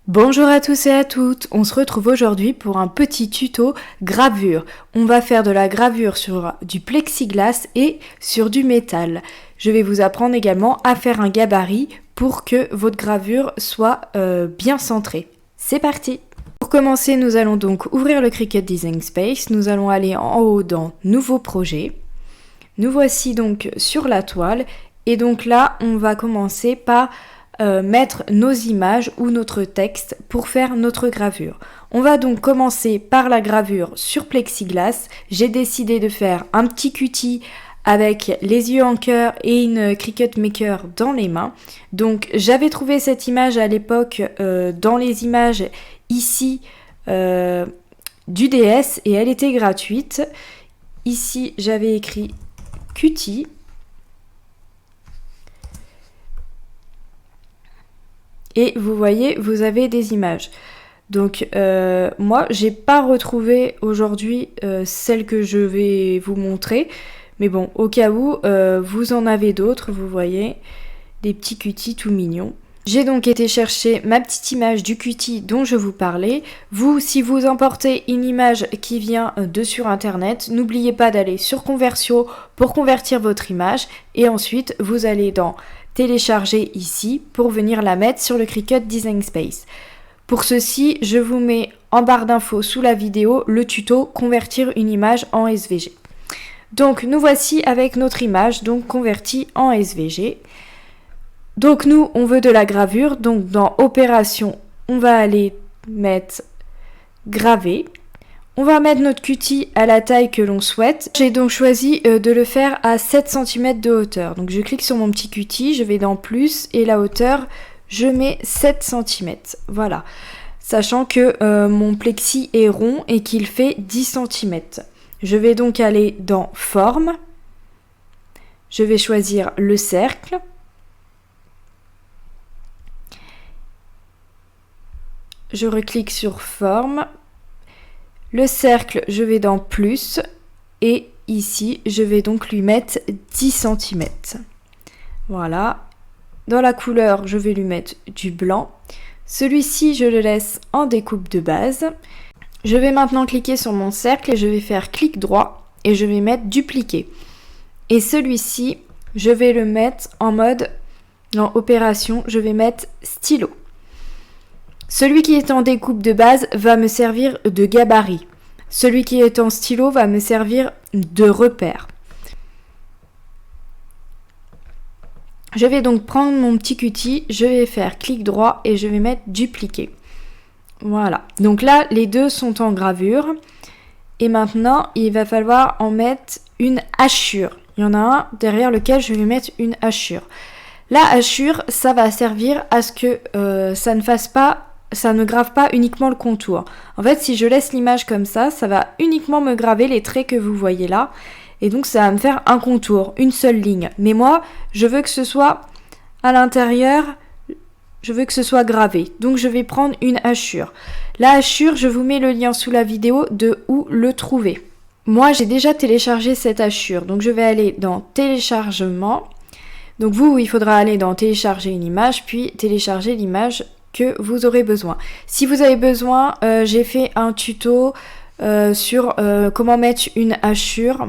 Bonjour à tous et à toutes, on se retrouve aujourd'hui pour un petit tuto gravure. On va faire de la gravure sur du plexiglas et sur du métal. Je vais vous apprendre également à faire un gabarit pour que votre gravure soit bien centrée. C'est parti! Pour commencer, nous allons donc ouvrir le Cricut Design Space. Nous allons aller en haut dans Nouveau projet. Nous voici donc sur la toile et donc là, on va commencer par mettre nos images ou notre texte pour faire notre gravure. On va donc commencer par la gravure sur plexiglas. J'ai décidé de faire un petit cutie avec les yeux en cœur et une Cricut Maker dans les mains. Donc j'avais trouvé cette image à l'époque dans les images ici du DS et elle était gratuite. Ici j'avais écrit cutie. Et vous voyez, vous avez des images. Donc moi, j'ai pas retrouvé aujourd'hui celle que je vais vous montrer. Mais bon, au cas où, vous en avez d'autres, vous voyez, des petits cuties tout mignons. J'ai donc été chercher ma petite image du cutie dont je vous parlais. Vous, si vous emportez une image qui vient de sur internet, n'oubliez pas d'aller sur Conversio pour convertir votre image. Et ensuite, vous allez dans télécharger ici pour venir la mettre sur le Cricut Design Space. Pour ceci, je vous mets en barre d'infos sous la vidéo le tuto convertir une image en SVG. Donc nous voici avec notre image donc convertie en SVG. Donc nous on veut de la gravure, donc dans opération on va aller mettre graver. On va mettre notre cutie à la taille que l'on souhaite. J'ai donc choisi de le faire à 7 cm de hauteur. Donc je clique sur mon petit cutie, je vais dans plus et la hauteur, je mets 7 cm. Voilà. Sachant que mon plexi est rond et qu'il fait 10 cm. Je vais donc aller dans forme. Je vais choisir le cercle. Je reclique sur forme. Le cercle, je vais dans plus et ici, je vais donc lui mettre 10 cm. Voilà. Dans la couleur, je vais lui mettre du blanc. Celui-ci, je le laisse en découpe de base. Je vais maintenant cliquer sur mon cercle et je vais faire clic droit et je vais mettre dupliquer. Et celui-ci, je vais le mettre en mode, en opération, je vais mettre stylo. Celui qui est en découpe de base va me servir de gabarit. Celui qui est en stylo va me servir de repère. Je vais donc prendre mon petit cutie, je vais faire clic droit et je vais mettre dupliquer. Voilà. Donc là, les deux sont en gravure. Et maintenant, il va falloir en mettre une hachure. Il y en a un derrière lequel je vais mettre une hachure. La hachure, ça va servir à ce que ça ne grave pas uniquement le contour. En fait, si je laisse l'image comme ça va uniquement me graver les traits que vous voyez là. Et donc, ça va me faire un contour, une seule ligne. Mais moi, je veux que ce soit à l'intérieur, je veux que ce soit gravé. Donc, je vais prendre une hachure. La hachure, je vous mets le lien sous la vidéo de où le trouver. Moi, j'ai déjà téléchargé cette hachure. Donc, je vais aller dans téléchargement. Donc, il faudra aller dans télécharger une image, puis télécharger l'image que vous aurez besoin. Si vous avez besoin, j'ai fait un tuto sur comment mettre une hachure.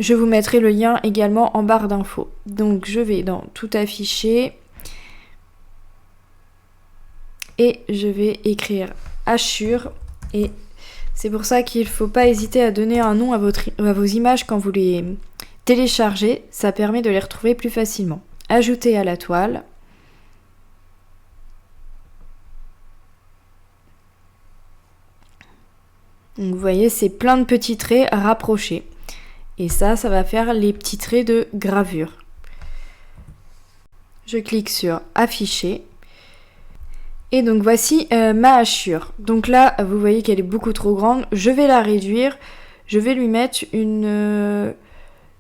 Je vous mettrai le lien également en barre d'infos. Donc je vais dans tout afficher et je vais écrire hachure et c'est pour ça qu'il ne faut pas hésiter à donner un nom à vos images quand vous les téléchargez. Ça permet de les retrouver plus facilement. Ajouter à la toile. Donc vous voyez, c'est plein de petits traits rapprochés. Et ça va faire les petits traits de gravure. Je clique sur afficher. Et donc voici ma hachure. Donc là, vous voyez qu'elle est beaucoup trop grande. Je vais la réduire. Je vais lui mettre une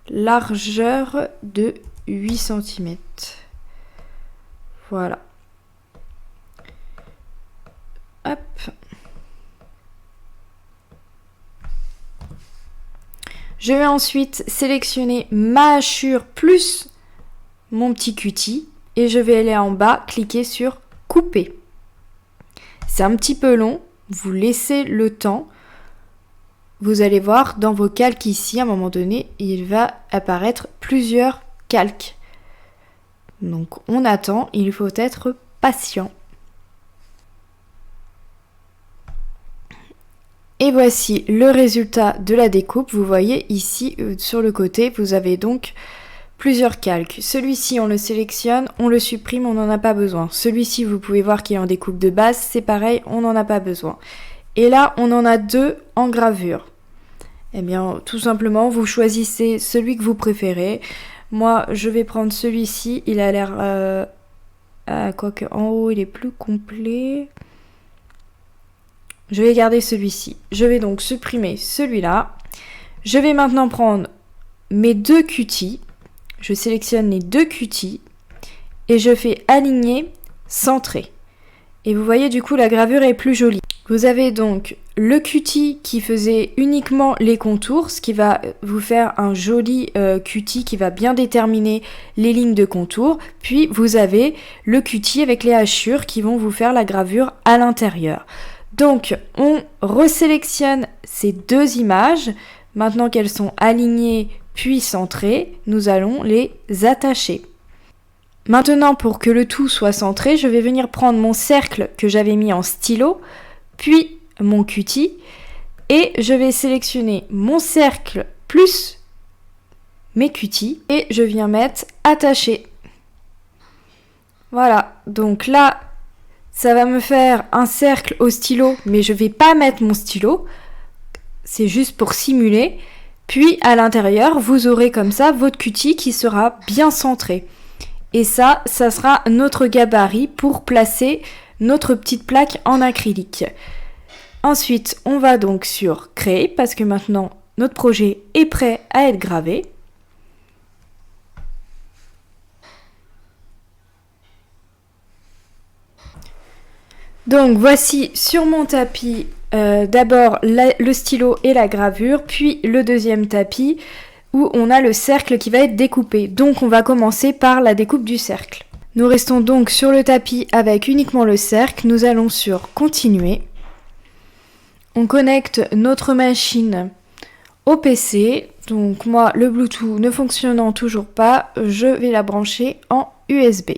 largeur de 8 cm. Voilà. Hop. Je vais ensuite sélectionner ma hachure plus mon petit cutie et je vais aller en bas, cliquer sur couper. C'est un petit peu long, vous laissez le temps. Vous allez voir dans vos calques ici, à un moment donné, il va apparaître plusieurs calques. Donc on attend, il faut être patient. Et voici le résultat de la découpe. Vous voyez ici sur le côté, vous avez donc plusieurs calques. Celui-ci, on le sélectionne, on le supprime, on n'en a pas besoin. Celui-ci, vous pouvez voir qu'il est en découpe de base, c'est pareil, on n'en a pas besoin. Et là, on en a 2 en gravure. Eh bien, tout simplement, vous choisissez celui que vous préférez. Moi, je vais prendre celui-ci. Il a l'air... quoique en haut, il est plus complet. Je vais garder celui-ci. Je vais donc supprimer celui-là. Je vais maintenant prendre mes 2 cuties. Je sélectionne les 2 cuties. Et je fais aligner, centrer. Et vous voyez, du coup, la gravure est plus jolie. Vous avez donc le cutie qui faisait uniquement les contours, ce qui va vous faire un joli cutie qui va bien déterminer les lignes de contour. Puis vous avez le cutie avec les hachures qui vont vous faire la gravure à l'intérieur. Donc on resélectionne ces 2 images. Maintenant qu'elles sont alignées puis centrées, nous allons les attacher. Maintenant, pour que le tout soit centré, je vais venir prendre mon cercle que j'avais mis en stylo, puis mon cutie, et je vais sélectionner mon cercle plus mes cuties, et je viens mettre attacher. Voilà, donc là, ça va me faire un cercle au stylo, mais je vais pas mettre mon stylo, c'est juste pour simuler. Puis à l'intérieur, vous aurez comme ça votre cutie qui sera bien centrée. Et ça sera notre gabarit pour placer notre petite plaque en acrylique. Ensuite, on va donc sur créer parce que maintenant notre projet est prêt à être gravé. Donc voici sur mon tapis d'abord le stylo et la gravure, puis le deuxième tapis où on a le cercle qui va être découpé. Donc on va commencer par la découpe du cercle. Nous restons donc sur le tapis avec uniquement le cercle. Nous allons sur continuer. On connecte notre machine au PC. Donc moi, le Bluetooth ne fonctionnant toujours pas, je vais la brancher en USB.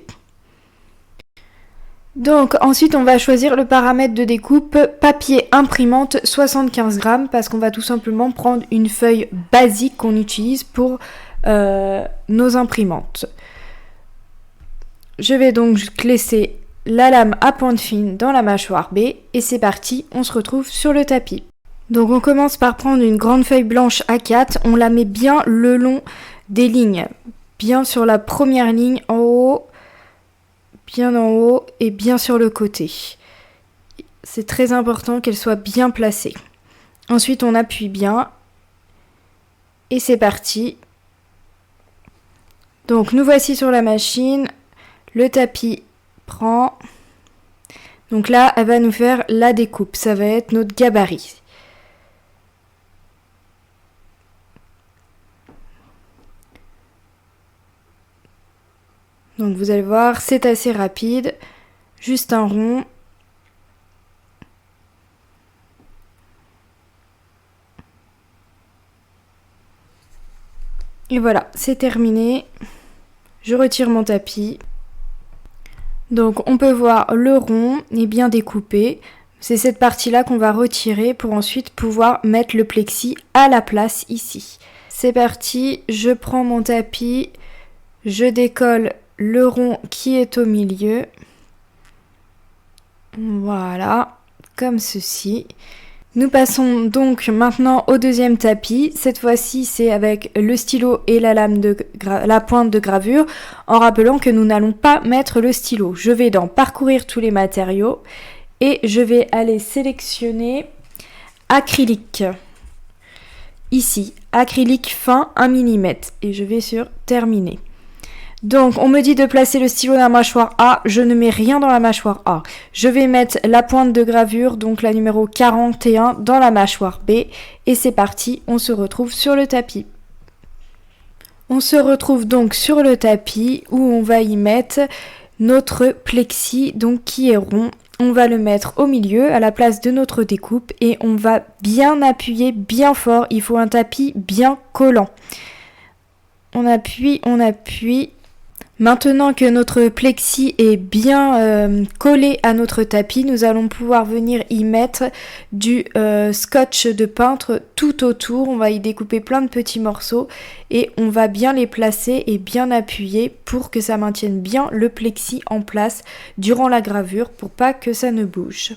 Donc ensuite on va choisir le paramètre de découpe papier imprimante 75 grammes parce qu'on va tout simplement prendre une feuille basique qu'on utilise pour nos imprimantes. Je vais donc laisser la lame à pointe fine dans la mâchoire B et c'est parti, on se retrouve sur le tapis. Donc on commence par prendre une grande feuille blanche A4, on la met bien le long des lignes, bien sur la première ligne en haut, bien en haut et bien sur le côté. C'est très important qu'elle soit bien placée. Ensuite, on appuie bien et c'est parti. Donc, nous voici sur la machine. Le tapis prend. Donc là, elle va nous faire la découpe. Ça va être notre gabarit. Donc vous allez voir, c'est assez rapide, juste un rond. Et voilà, c'est terminé. Je retire mon tapis. Donc on peut voir le rond est bien découpé. C'est cette partie-là qu'on va retirer pour ensuite pouvoir mettre le plexi à la place ici. C'est parti, je prends mon tapis, je décolle le rond qui est au milieu, voilà, comme ceci. Nous passons donc maintenant au deuxième tapis. Cette fois-ci, c'est avec le stylo et la lame la pointe de gravure, en rappelant que nous n'allons pas mettre le stylo. Je vais donc parcourir tous les matériaux et je vais aller sélectionner acrylique. Ici, acrylique fin 1 mm et je vais sur terminer. Donc, on me dit de placer le stylo dans la mâchoire A. Je ne mets rien dans la mâchoire A. Je vais mettre la pointe de gravure, donc la numéro 41, dans la mâchoire B. Et c'est parti, on se retrouve sur le tapis. On se retrouve donc sur le tapis où on va y mettre notre plexi, donc qui est rond. on va le mettre au milieu à la place de notre découpe et on va bien appuyer bien fort. Il faut un tapis bien collant. On appuie, on appuie. Maintenant que notre plexi est bien collé à notre tapis, nous allons pouvoir venir y mettre du scotch de peintre tout autour. On va y découper plein de petits morceaux et on va bien les placer et bien appuyer pour que ça maintienne bien le plexi en place durant la gravure pour pas que ça ne bouge.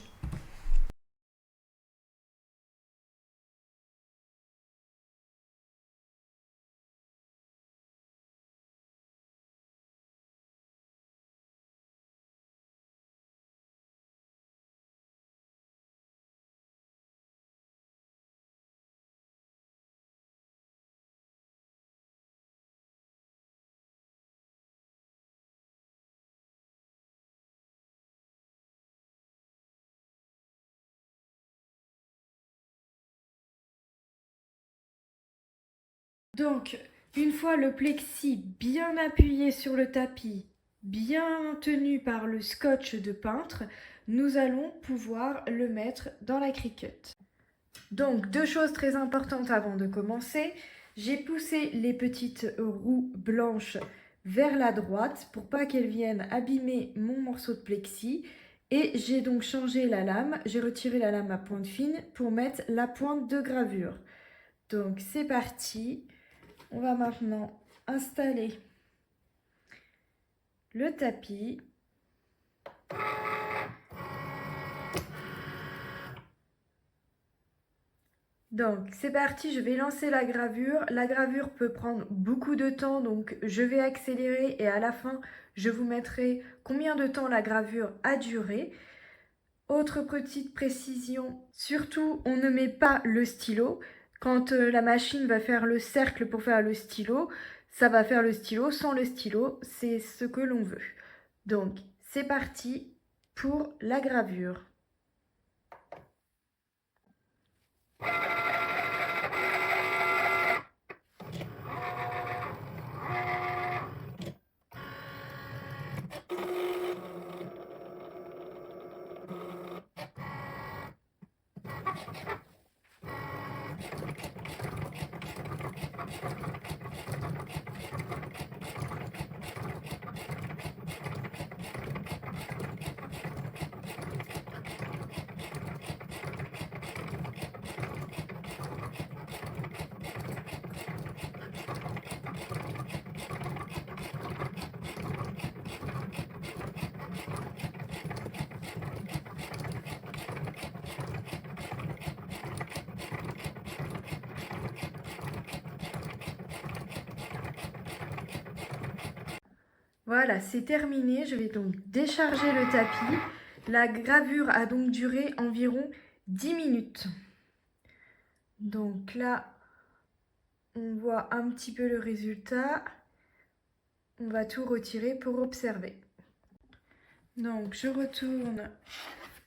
Donc, une fois le plexi bien appuyé sur le tapis, bien tenu par le scotch de peintre, nous allons pouvoir le mettre dans la Cricut. Donc, deux choses très importantes avant de commencer. J'ai poussé les petites roues blanches vers la droite pour pas qu'elles viennent abîmer mon morceau de plexi. Et j'ai donc changé la lame, j'ai retiré la lame à pointe fine pour mettre la pointe de gravure. Donc, c'est parti. On va maintenant installer le tapis. Donc c'est parti, je vais lancer la gravure. La gravure peut prendre beaucoup de temps, donc je vais accélérer et à la fin, je vous mettrai combien de temps la gravure a duré. Autre petite précision, surtout on ne met pas le stylo. Quand la machine va faire le cercle pour faire le stylo, ça va faire le stylo sans le stylo, c'est ce que l'on veut. Donc c'est parti pour la gravure. Voilà, c'est terminé. Je vais donc décharger le tapis. La gravure a donc duré environ 10 minutes. Donc là, on voit un petit peu le résultat. On va tout retirer pour observer. Donc je retourne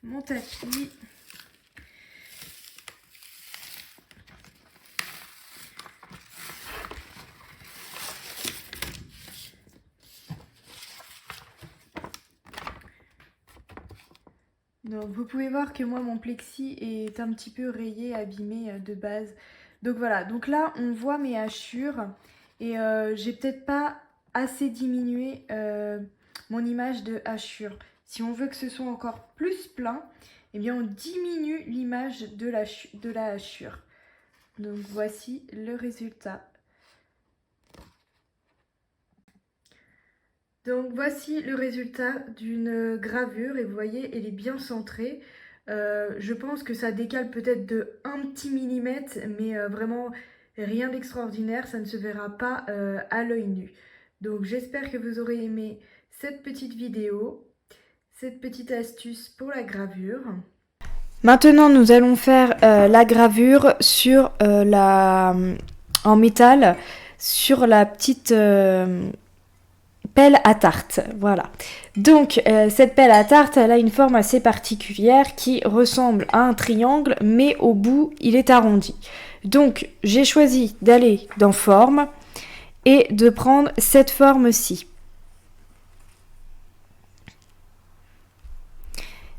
mon tapis. Donc vous pouvez voir que moi mon plexi est un petit peu rayé, abîmé de base. Donc voilà, donc là on voit mes hachures et j'ai peut-être pas assez diminué mon image de hachure. Si on veut que ce soit encore plus plein, eh bien on diminue l'image de la hachure. Donc voici le résultat. Donc voici le résultat d'une gravure et vous voyez elle est bien centrée. Je pense que ça décale peut-être de 1 petit millimètre mais vraiment rien d'extraordinaire, ça ne se verra pas à l'œil nu. Donc j'espère que vous aurez aimé cette petite vidéo, cette petite astuce pour la gravure. Maintenant nous allons faire la gravure sur en métal sur la petite pelle à tarte, voilà. Donc cette pelle à tarte, elle a une forme assez particulière qui ressemble à un triangle, mais au bout, il est arrondi. Donc j'ai choisi d'aller dans forme et de prendre cette forme-ci.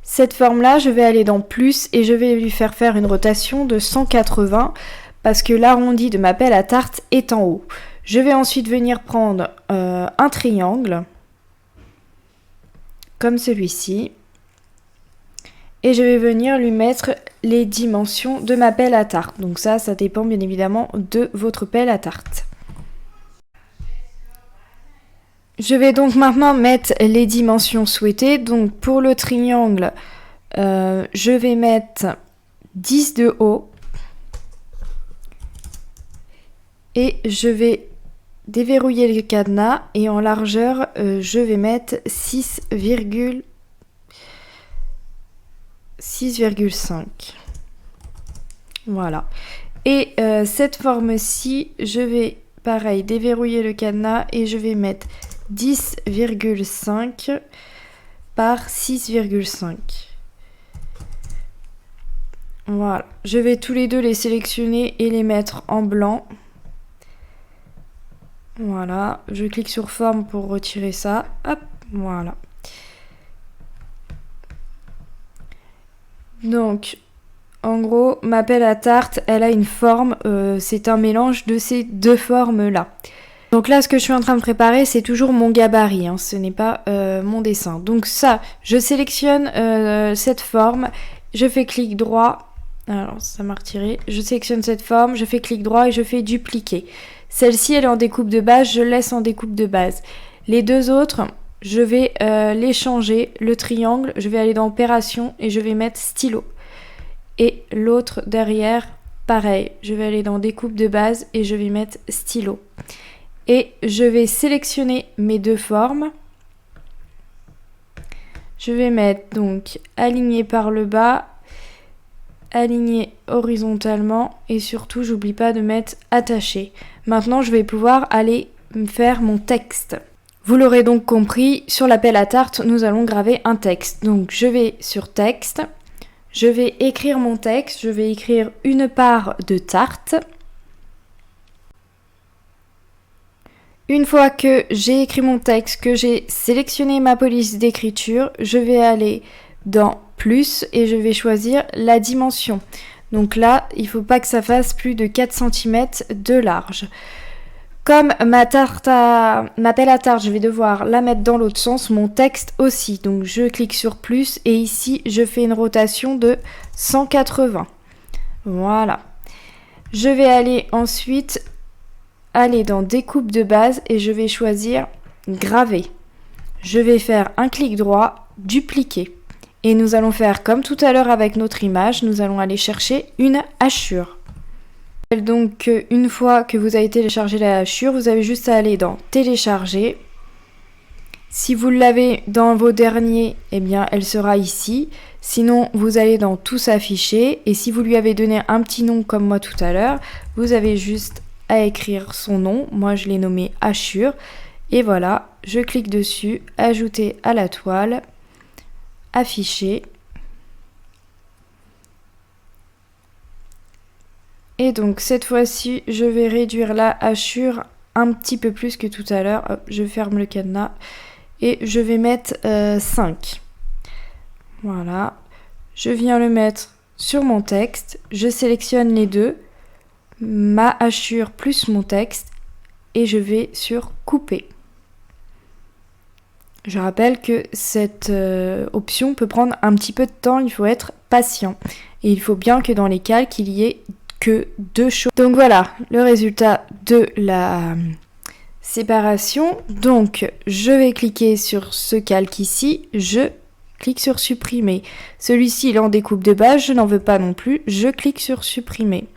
Cette forme-là, je vais aller dans plus et je vais lui faire faire une rotation de 180 parce que l'arrondi de ma pelle à tarte est en haut. Je vais ensuite venir prendre un triangle, comme celui-ci, et je vais venir lui mettre les dimensions de ma pelle à tarte. Donc ça dépend bien évidemment de votre pelle à tarte. Je vais donc maintenant mettre les dimensions souhaitées. Donc pour le triangle, je vais mettre 10 de haut. Et je vais déverrouiller le cadenas et en largeur, je vais mettre 6,5. Voilà. Et cette forme-ci, je vais, pareil, déverrouiller le cadenas et je vais mettre 10,5 par 6,5. Voilà. Je vais tous les deux les sélectionner et les mettre en blanc. Voilà, je clique sur forme pour retirer ça. Hop, voilà. Donc, en gros, ma pelle à tarte, elle a une forme, c'est un mélange de ces deux formes-là. Donc là, ce que je suis en train de préparer, c'est toujours mon gabarit, hein, ce n'est pas mon dessin. Donc ça, je sélectionne cette forme, je fais clic droit. Alors, ça m'a retiré. Je sélectionne cette forme, je fais clic droit et je fais dupliquer. Celle-ci, elle est en découpe de base, je laisse en découpe de base. Les deux autres, je vais les changer. Le triangle, je vais aller dans opération et je vais mettre stylo. Et l'autre derrière, pareil, je vais aller dans découpe de base et je vais mettre stylo. Et je vais sélectionner mes deux formes. Je vais mettre donc aligné par le bas, aligné horizontalement et surtout, j'oublie pas de mettre attaché. Maintenant, je vais pouvoir aller faire mon texte. Vous l'aurez donc compris, sur la pelle à tarte, nous allons graver un texte. Donc, je vais sur texte, je vais écrire mon texte, je vais écrire une part de tarte. Une fois que j'ai écrit mon texte, que j'ai sélectionné ma police d'écriture, je vais aller dans plus et je vais choisir la dimension. Donc là, il ne faut pas que ça fasse plus de 4 cm de large. Comme ma pelle à tarte, je vais devoir la mettre dans l'autre sens, mon texte aussi. Donc je clique sur plus et ici, je fais une rotation de 180. Voilà. Je vais aller ensuite dans découpe de base et je vais choisir graver. Je vais faire un clic droit, dupliquer. Et nous allons faire comme tout à l'heure avec notre image, nous allons aller chercher une hachure. Donc une fois que vous avez téléchargé la hachure, vous avez juste à aller dans télécharger. Si vous l'avez dans vos derniers, eh bien elle sera ici. Sinon vous allez dans tous afficher et si vous lui avez donné un petit nom comme moi tout à l'heure, vous avez juste à écrire son nom. Moi je l'ai nommé hachure et voilà, je clique dessus, ajouter à la toile. Afficher. Et donc cette fois-ci, je vais réduire la hachure un petit peu plus que tout à l'heure. Hop, je ferme le cadenas et je vais mettre 5. Voilà. Je viens le mettre sur mon texte. Je sélectionne les deux, ma hachure plus mon texte et je vais sur couper. Je rappelle que cette option peut prendre un petit peu de temps, il faut être patient. Et il faut bien que dans les calques, il y ait que deux choses. Donc voilà, le résultat de la séparation. Donc je vais cliquer sur ce calque ici, je clique sur supprimer. Celui-ci, il est en découpe de base, je n'en veux pas non plus, je clique sur supprimer.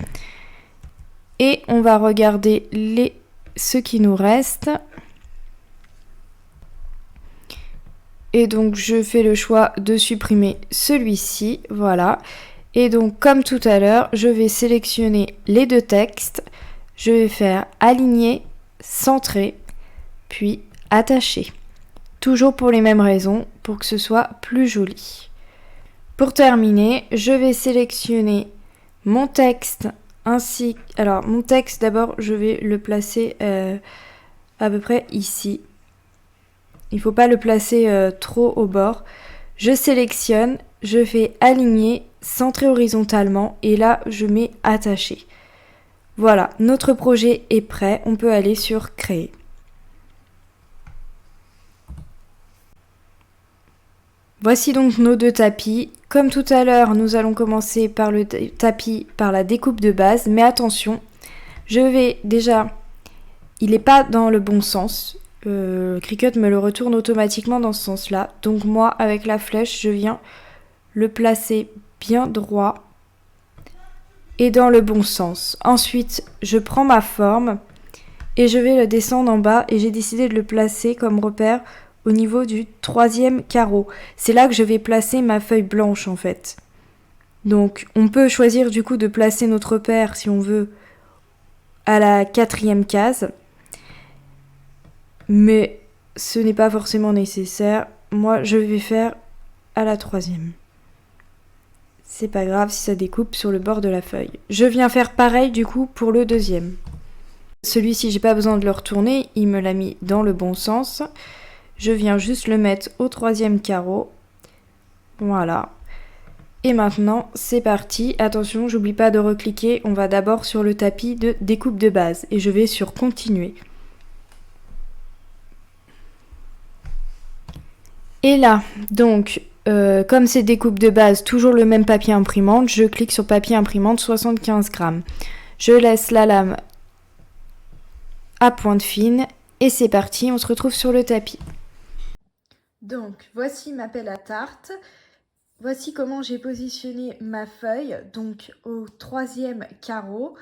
Et on va regarder ce qui nous reste. Et donc je fais le choix de supprimer celui-ci, voilà. Et donc comme tout à l'heure, je vais sélectionner les deux textes. Je vais faire aligner, centrer, puis attacher. Toujours pour les mêmes raisons, pour que ce soit plus joli. Pour terminer, je vais sélectionner mon texte ainsi... Alors mon texte d'abord, je vais le placer à peu près ici. Il ne faut pas le placer trop au bord. Je sélectionne je fais aligner, centrer horizontalement et là je mets attacher. Voilà, notre projet est prêt, on peut aller sur créer. Voici donc nos deux tapis. Comme tout à l'heure, nous allons commencer par le tapis, par la découpe de base, mais attention, je vais déjà, il n'est pas dans le bon sens. Cricut me le retourne automatiquement dans ce sens-là. Donc moi, avec la flèche, je viens le placer bien droit et dans le bon sens. Ensuite, je prends ma forme et je vais le descendre en bas et j'ai décidé de le placer comme repère au niveau du 3e carreau. C'est là que je vais placer ma feuille blanche en fait. Donc on peut choisir du coup de placer notre repère si on veut à la 4e case. Mais ce n'est pas forcément nécessaire. Moi je vais faire à la 3e. C'est pas grave si ça découpe sur le bord de la feuille. Je viens faire pareil du coup pour le 2e. Celui-ci j'ai pas besoin de le retourner, il me l'a mis dans le bon sens. Je viens juste le mettre au 3e carreau. Voilà. Et maintenant, c'est parti. Attention, j'oublie pas de recliquer. On va d'abord sur le tapis de découpe de base. Et je vais sur continuer. Et là, donc, comme c'est découpe de base, toujours le même papier imprimante, je clique sur papier imprimante 75 grammes. Je laisse la lame à pointe fine. Et c'est parti, on se retrouve sur le tapis. Donc, voici ma pelle à tarte. Voici comment j'ai positionné ma feuille, donc au 3e carreau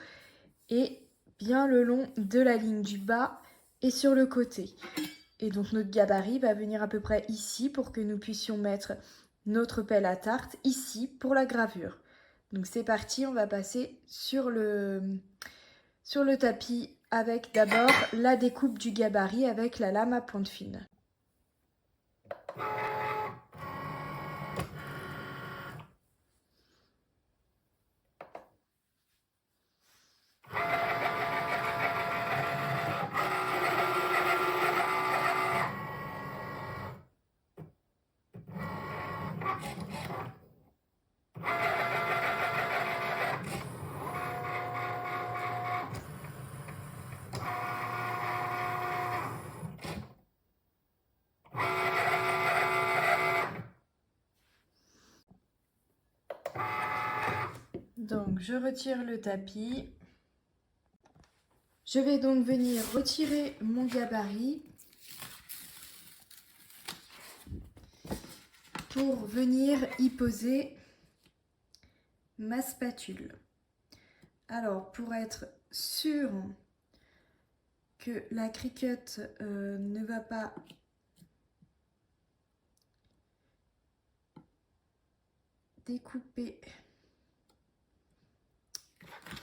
et bien le long de la ligne du bas et sur le côté. Et donc notre gabarit va venir à peu près ici pour que nous puissions mettre notre pelle à tarte ici pour la gravure. Donc c'est parti, on va passer sur le tapis avec d'abord la découpe du gabarit avec la lame à pointe fine. Donc je retire le tapis. Je vais donc venir retirer mon gabarit pour venir y poser ma spatule. Alors pour être sûr que la Cricut ne va pas découper,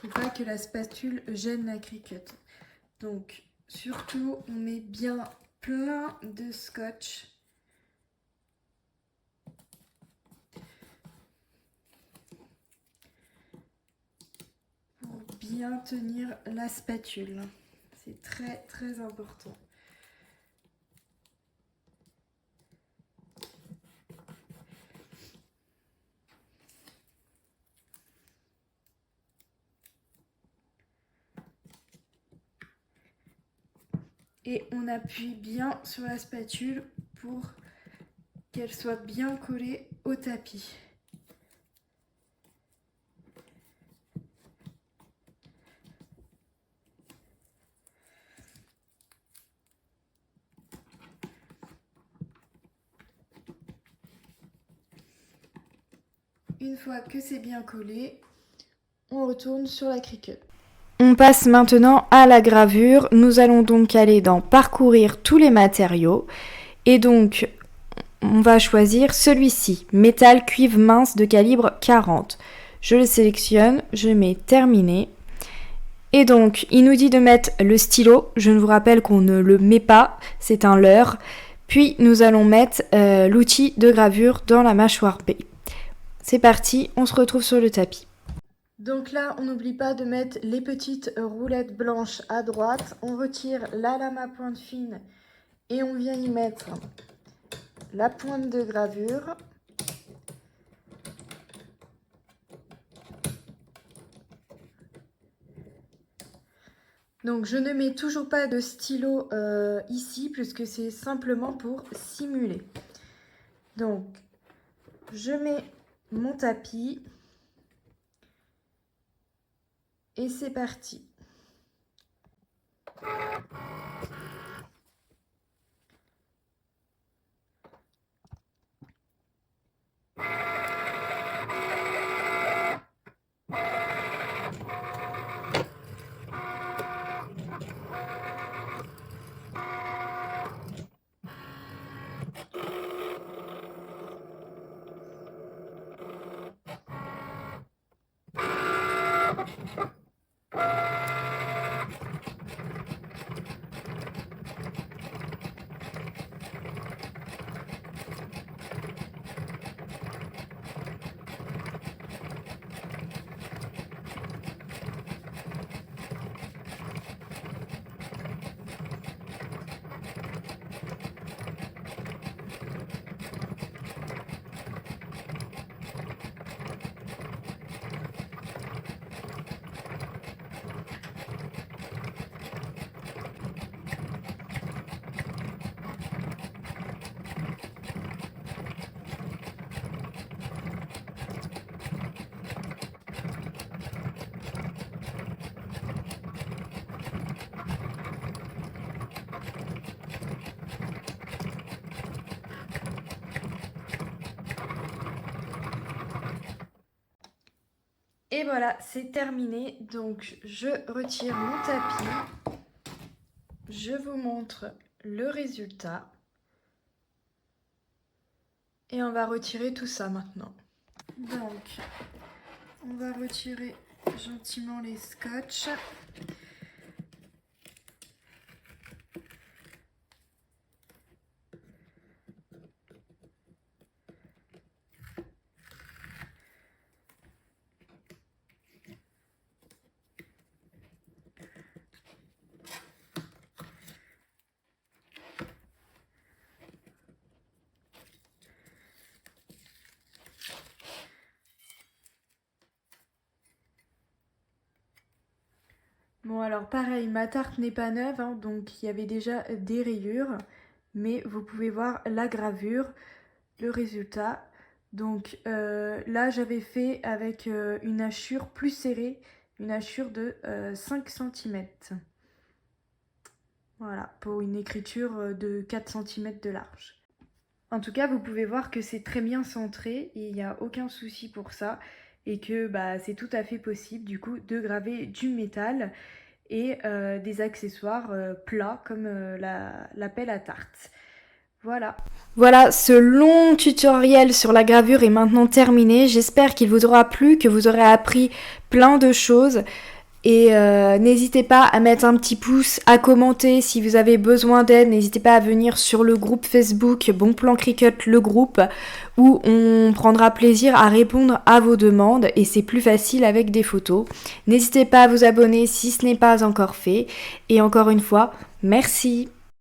il ne faut pas que la spatule gêne la Cricut. Donc surtout on met bien plein de scotch pour bien tenir la spatule. C'est très très important. Et on appuie bien sur la spatule pour qu'elle soit bien collée au tapis. Une fois que c'est bien collé, on retourne sur la Cricut. On passe maintenant à la gravure. Nous allons donc aller dans parcourir tous les matériaux. Et donc, on va choisir celui-ci, métal cuivre mince de calibre 40. Je le sélectionne, je mets terminé. Et donc, il nous dit de mettre le stylo. Je vous rappelle qu'on ne le met pas, c'est un leurre. Puis, nous allons mettre l'outil de gravure dans la mâchoire B. C'est parti, on se retrouve sur le tapis. Donc là, on n'oublie pas de mettre les petites roulettes blanches à droite. On retire la lame à pointe fine et on vient y mettre la pointe de gravure. Donc je ne mets toujours pas de stylo ici puisque c'est simplement pour simuler. Donc je mets mon tapis et c'est parti. Et voilà, c'est terminé. Donc je retire mon tapis. Je vous montre le résultat. Et on va retirer tout ça maintenant. Donc, on va retirer gentiment les scotch. Bon alors pareil, ma tarte n'est pas neuve, hein, donc il y avait déjà des rayures, mais vous pouvez voir la gravure, le résultat. Donc là j'avais fait avec une hachure plus serrée, une hachure de 5 cm. Voilà, pour une écriture de 4 cm de large. En tout cas, vous pouvez voir que c'est très bien centré et il n'y a aucun souci pour ça. Et que c'est tout à fait possible du coup de graver du métal et des accessoires plats comme la pelle à tarte. Voilà. Voilà, ce long tutoriel sur la gravure est maintenant terminé. J'espère qu'il vous aura plu, que vous aurez appris plein de choses. Et n'hésitez pas à mettre un petit pouce, à commenter si vous avez besoin d'aide. N'hésitez pas à venir sur le groupe Facebook Bon Plan Cricut, le groupe, où on prendra plaisir à répondre à vos demandes et c'est plus facile avec des photos. N'hésitez pas à vous abonner si ce n'est pas encore fait. Et encore une fois, merci.